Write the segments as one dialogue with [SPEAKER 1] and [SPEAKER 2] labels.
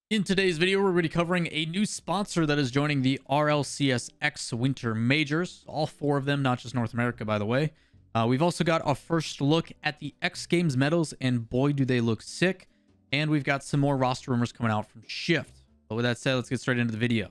[SPEAKER 1] In today's video, we're going to be covering a new sponsor that is joining the RLCSX Winter Majors. All four of them, not just North America, by the way. We've also got our first look at the X Games medals, and boy, do they look sick. And we've got some more roster rumors coming out from Shift. But with that said, let's get straight into the video.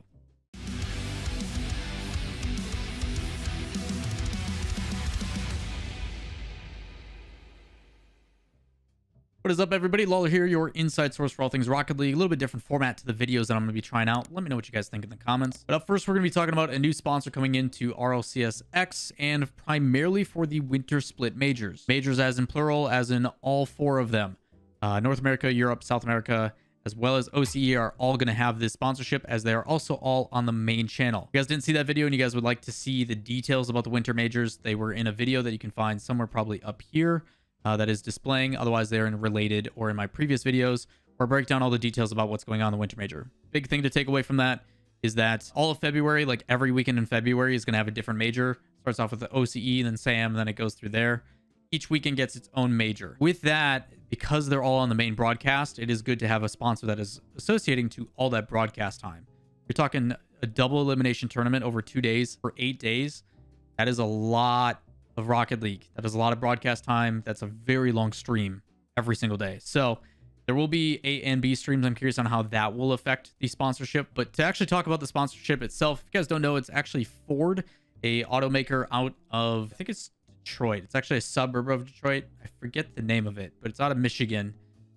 [SPEAKER 1] What is up, everybody? Lawler here, your inside source for all things Rocket League. A little bit different format to the videos that I'm going to be trying out. Let me know what you guys think in the comments. But up first, we're going to be talking about a new sponsor coming into RLCSX, and primarily for the Winter Split Majors. Majors as in plural, as in all four of them. North America, Europe, South America, as well as OCE are all going to have this sponsorship, as they are also all on the main channel. If you guys didn't see that video and you guys would like to see the details about the Winter Majors, they were in a video that you can find somewhere probably up here. That is displaying. Otherwise, they're in related or in my previous videos where I break down all the details about what's going on in the Winter Major. Big thing to take away from that is that all of February, like every weekend in February, is going to have a different major. Starts off with the OCE, then SAM, then it goes through there. Each weekend gets its own major. With that, because they're all on the main broadcast, it is good to have a sponsor that is associating to all that broadcast time. You're talking a double elimination tournament over 2 days for 8 days. That is a lot of Rocket League. That is a lot of broadcast time. That's a very long stream every single day. So there will be A and B streams. I'm curious on how that will affect the sponsorship. But to actually talk about the sponsorship itself, if you guys don't know, it's actually Ford, a automaker out of, I think it's Detroit. It's actually a suburb of Detroit. I forget the name of it, but it's out of Michigan,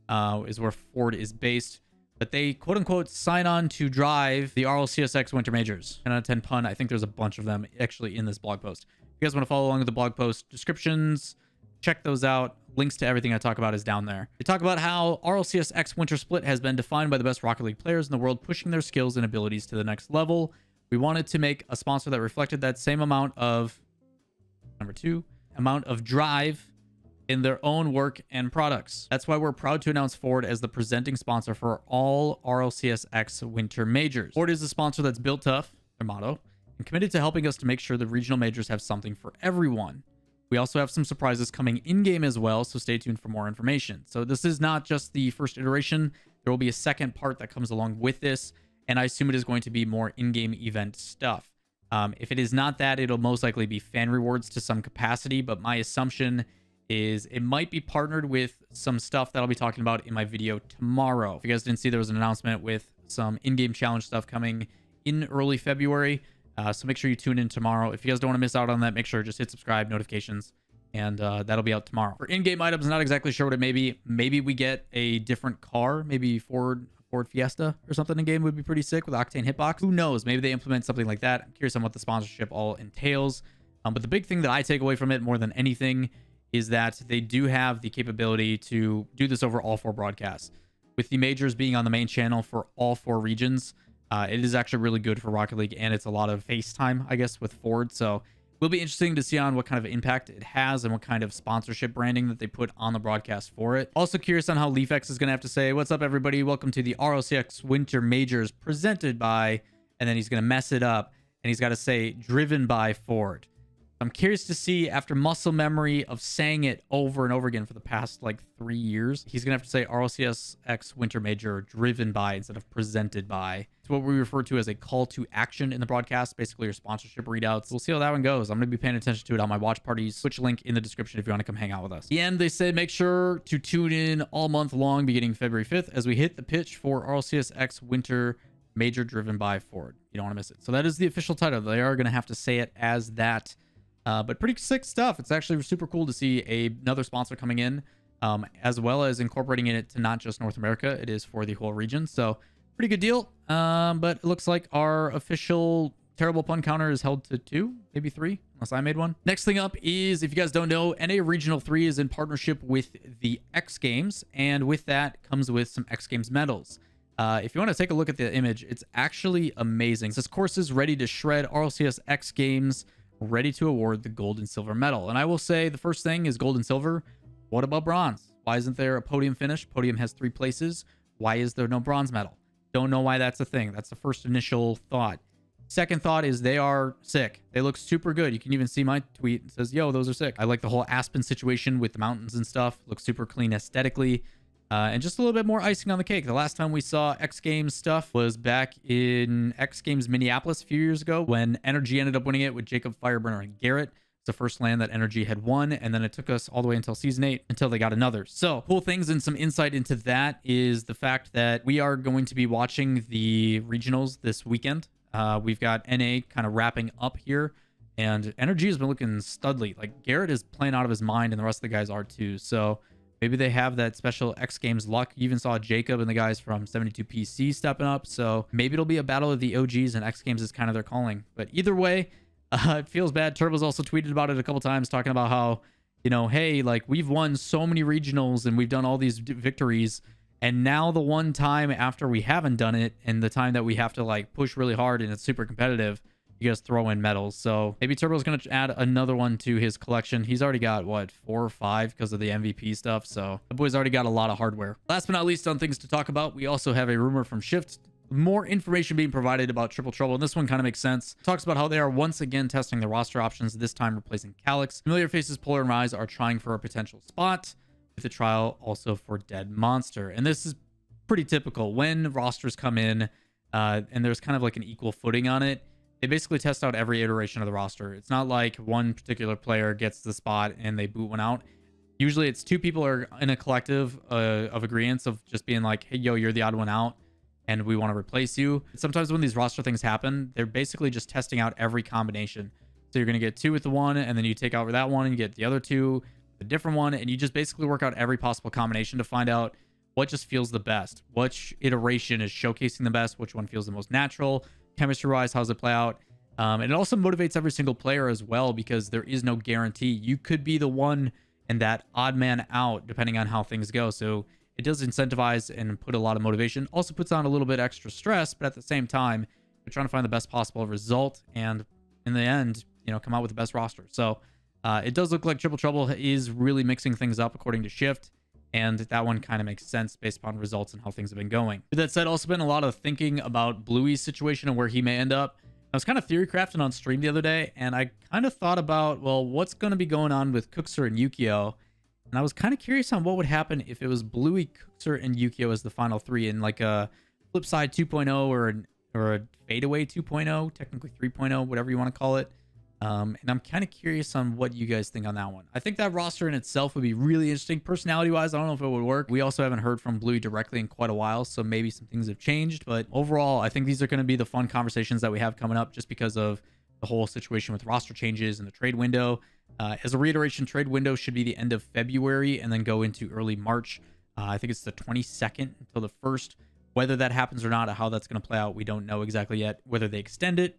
[SPEAKER 1] is where Ford is based. But they, quote unquote, sign on to drive the RLCSX Winter Majors. 10 out of 10 pun. I think there's a bunch of them actually in this blog post. If you guys want to follow along with the blog post descriptions, check those out. Links to everything I talk about is down there. They talk about how RLCSX Winter Split has been defined by the best Rocket League players in the world, pushing their skills and abilities to the next level. We wanted to make a sponsor that reflected that same amount of, amount of drive in their own work and products. That's why we're proud to announce Ford as the presenting sponsor for all RLCSX Winter Majors. Ford is a sponsor that's built tough, their motto, and committed to helping us to make sure the regional majors have something for everyone. We also have some surprises coming in-game as well, so stay tuned for more information. So this is not just the first iteration. There will be a second part that comes along with this, and I assume it is going to be more in-game event stuff. If it is not that, it'll most likely be fan rewards to some capacity, but my assumption is it might be partnered with some stuff that I'll be talking about in my video tomorrow. If you guys didn't see, there was an announcement with some in-game challenge stuff coming in early February. So make sure you tune in tomorrow. If you guys don't want to miss out on that, make sure just hit subscribe, notifications, and that'll be out tomorrow. For in-game items, not exactly sure what it may be. Maybe we get a different car, maybe Ford Fiesta or something in game would be pretty sick with Octane Hitbox. Who knows? Maybe they implement something like that. I'm curious on what the sponsorship all entails. But the big thing that I take away from it more than anything is that they do have the capability to do this over all four broadcasts. With the majors being on the main channel for all four regions, it is actually really good for Rocket League, and it's a lot of FaceTime, I guess, with Ford. So it will be interesting to see on what kind of impact it has and what kind of sponsorship branding that they put on the broadcast for it. Also curious on how LeafX is going to have to say, what's up, everybody? Welcome to the RLCX Winter Majors presented by, and then he's going to mess it up, and he's got to say, driven by Ford. I'm curious to see, after muscle memory of saying it over and over again for the past like 3 years, he's going to have to say RLCSX Winter Major driven by instead of presented by. It's what we refer to as a call to action in the broadcast, basically your sponsorship readouts. We'll see how that one goes. I'm going to be paying attention to it on my watch parties. Switch link in the description if you want to come hang out with us. At the end, they said make sure to tune in all month long beginning February 5th as we hit the pitch for RLCSX Winter Major driven by Ford. You don't want to miss it. So that is the official title. They are going to have to say it as that. But pretty sick stuff. It's actually super cool to see another sponsor coming in, as well as incorporating it to not just North America. It is for the whole region. So pretty good deal. But it looks like our official terrible pun counter is held to 2, maybe 3, unless I made one. Next thing up is, if you guys don't know, NA Regional 3 is in partnership with the X Games. And with that comes with some X Games medals. If you want to take a look at the image, it's actually amazing. It says courses ready to shred, RLCS X Games ready to award the gold and silver medal. And I will say the first thing is gold and silver. What about bronze? Why isn't there a podium finish? Podium has 3 places. Why is there no bronze medal? Don't know why that's a thing. That's the first initial thought. Second thought is they are sick. They look super good. You can even see my tweet. It says, yo, those are sick. I like the whole Aspen situation with the mountains and stuff. Looks super clean aesthetically. And just a little bit more icing on the cake. The last time we saw X Games stuff was back in X Games Minneapolis a few years ago when Energy ended up winning it with Jacob, Fireburner, and Garrett. It's the first LAN that Energy had won, and then it took us all the way until Season 8 until they got another. So, cool things and some insight into that is the fact that we are going to be watching the regionals this weekend. We've got NA kind of wrapping up here, and Energy has been looking studly. Like, Garrett is playing out of his mind, and the rest of the guys are too. So, maybe they have that special X Games luck. You even saw Jacob and the guys from 72PC stepping up. So maybe it'll be a battle of the OGs and X Games is kind of their calling. But either way, it feels bad. Turbo's also tweeted about it a couple times, talking about how, you know, hey, like we've won so many regionals and we've done all these victories. And now the one time after we haven't done it and the time that we have to like push really hard and it's super competitive, you guys throw in medals. So maybe Turbo's going to add another one to his collection. He's already got, what, 4 or 5 because of the MVP stuff. So the boy's already got a lot of hardware. Last but not least on things to talk about, we also have a rumor from Shift. More information being provided about Triple Trouble. And this one kind of makes sense. Talks about how they are once again testing the roster options, this time replacing Calyx. Familiar Faces, Polar, and Rise are trying for a potential spot, with a trial also for Dead Monster. And this is pretty typical. When rosters come in and there's kind of like an equal footing on it, they basically test out every iteration of the roster. It's not like one particular player gets the spot and they boot one out. Usually it's 2 people are in a collective of agreements of just being like, hey, yo, you're the odd one out and we want to replace you. Sometimes when these roster things happen, they're basically just testing out every combination. So you're going to get 2 with the one and then you take out that one and you get the other 2 with a different one. And you just basically work out every possible combination to find out what just feels the best. Which iteration is showcasing the best, which one feels the most natural. Chemistry wise, how does it play out? And it also motivates every single player as well because there is no guarantee. You could be the one and that odd man out depending on how things go. So it does incentivize and put a lot of motivation. Also puts on a little bit extra stress, but at the same time, you're trying to find the best possible result and in the end, you know, come out with the best roster. So it does look like Triple Trouble is really mixing things up according to Shift. And that one kind of makes sense based upon results and how things have been going. With that said, also been a lot of thinking about Bluey's situation and where he may end up. I was kind of theory crafting on stream the other day, and I kind of thought about, well, what's going to be going on with Cookser and Yukio? And I was kind of curious on what would happen if it was Bluey, Cookser, and Yukio as the final 3 in like a Flipside 2.0 or a Fadeaway 2.0, technically 3.0, whatever you want to call it. And I'm kind of curious on what you guys think on that one. I think that roster in itself would be really interesting. Personality-wise, I don't know if it would work. We also haven't heard from Bluey directly in quite a while, so maybe some things have changed. But overall, I think these are going to be the fun conversations that we have coming up just because of the whole situation with roster changes and the trade window. As a reiteration, trade window should be the end of February and then go into early March. I think it's the 22nd until the 1st. Whether that happens or not, or how that's going to play out, we don't know exactly yet. Whether they extend it,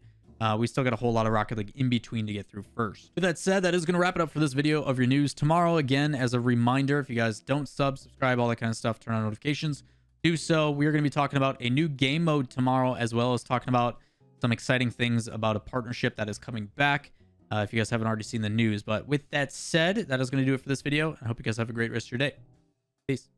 [SPEAKER 1] we still got a whole lot of Rocket League in between to get through first. With that said, that is going to wrap it up for this video of your news. Tomorrow, again, as a reminder, if you guys don't subscribe, all that kind of stuff, turn on notifications, do so. We are going to be talking about a new game mode tomorrow, as well as talking about some exciting things about a partnership that is coming back, if you guys haven't already seen the news. But with that said, that is going to do it for this video. I hope you guys have a great rest of your day. Peace.